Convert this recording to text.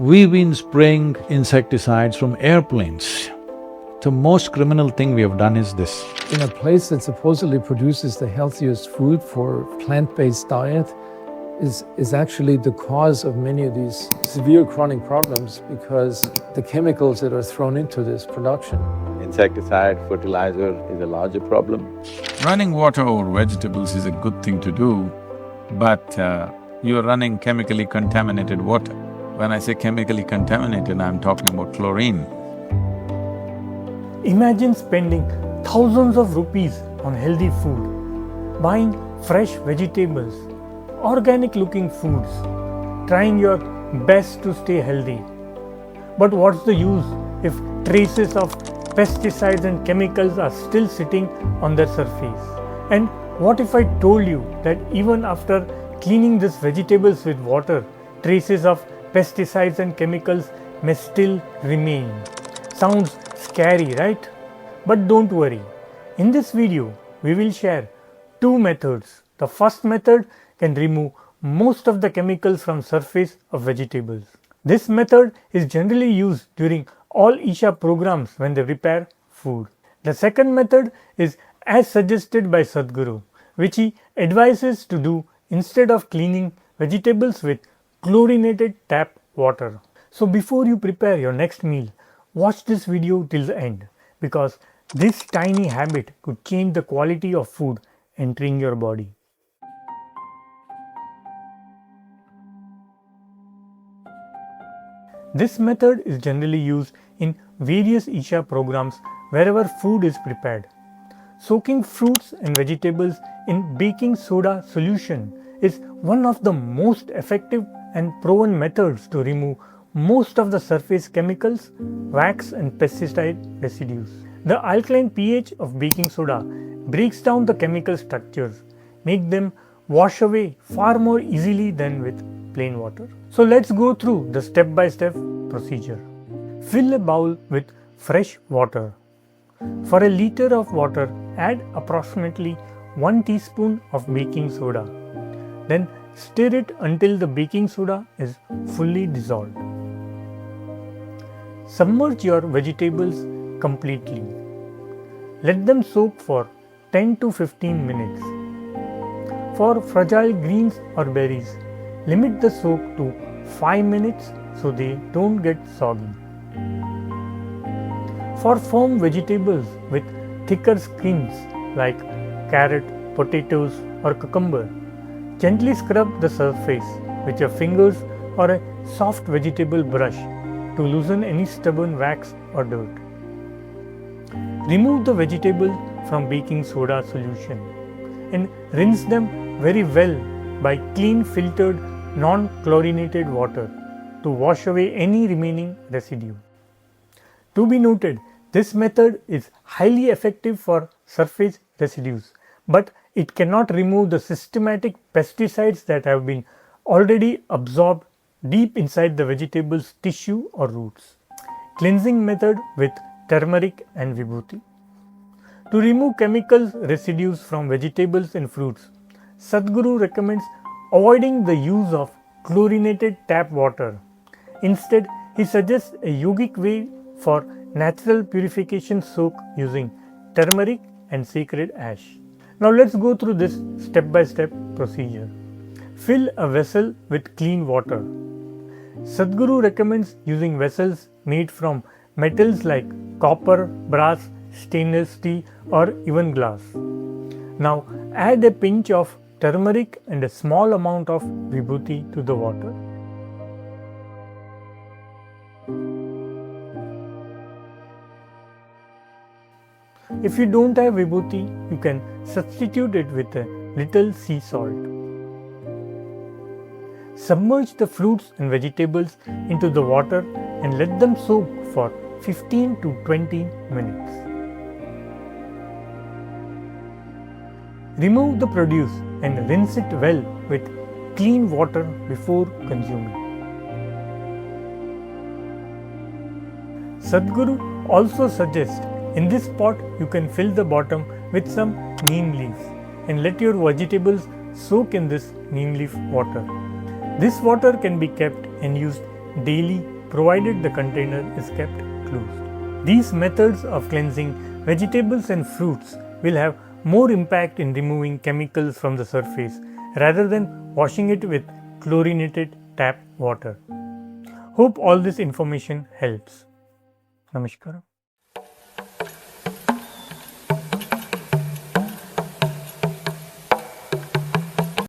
We've been spraying insecticides from airplanes. The most criminal thing we have done is this. In a place that supposedly produces the healthiest food for plant-based diet is actually the cause of many of these severe chronic problems because the chemicals that are thrown into this production. Insecticide, fertilizer is a larger problem. Running water over vegetables is a good thing to do, but you're running chemically contaminated water. When I say chemically contaminated, I'm talking about chlorine. Imagine spending thousands of rupees on healthy food, buying fresh vegetables, organic looking foods, trying your best to stay healthy. But what's the use if traces of pesticides and chemicals are still sitting on their surface? And what if I told you that even after cleaning these vegetables with water, traces of pesticides and chemicals may still remain? Sounds scary, right? But don't worry. In this video, we will share two methods. The first method can remove most of the chemicals from surface of vegetables. This method is generally used during all Isha programs when they prepare food. The second method is as suggested by Sadhguru, which he advises to do instead of cleaning vegetables with chlorinated tap water. So before you prepare your next meal, watch this video till the end because this tiny habit could change the quality of food entering your body. This method is generally used in various Isha programs wherever food is prepared. Soaking fruits and vegetables in baking soda solution is one of the most effective and proven methods to remove most of the surface chemicals, wax and pesticide residues. The alkaline pH of baking soda breaks down the chemical structures, make them wash away far more easily than with plain water. So let's go through the step-by-step procedure. Fill a bowl with fresh water. For a liter of water, add approximately 1 teaspoon of baking soda. Then stir it until the baking soda is fully dissolved. Submerge your vegetables completely. Let them soak for 10 to 15 minutes. For fragile greens or berries, limit the soak to 5 minutes so they don't get soggy. For firm vegetables with thicker skins like carrot, potatoes or cucumber, gently scrub the surface with your fingers or a soft vegetable brush to loosen any stubborn wax or dirt. Remove the vegetables from baking soda solution and rinse them very well by clean filtered non-chlorinated water to wash away any remaining residue. To be noted, this method is highly effective for surface residues, but it cannot remove the systematic pesticides that have been already absorbed deep inside the vegetable's tissue or roots. Cleansing method with turmeric and vibhuti. To remove chemical residues from vegetables and fruits, Sadhguru recommends avoiding the use of chlorinated tap water. Instead, he suggests a yogic way for natural purification soak using turmeric and sacred ash. Now let's go through this step-by-step procedure. Fill a vessel with clean water. Sadhguru recommends using vessels made from metals like copper, brass, stainless steel or even glass. Now add a pinch of turmeric and a small amount of vibhuti to the water. If you don't have vibhuti, you can substitute it with a little sea salt. Submerge the fruits and vegetables into the water and let them soak for 15 to 20 minutes. Remove the produce and rinse it well with clean water before consuming. Sadhguru also suggests in this pot you can fill the bottom with some neem leaves and let your vegetables soak in this neem leaf water. This water can be kept and used daily provided the container is kept closed. These methods of cleansing vegetables and fruits will have more impact in removing chemicals from the surface rather than washing it with chlorinated tap water. Hope all this information helps. Namaskaram.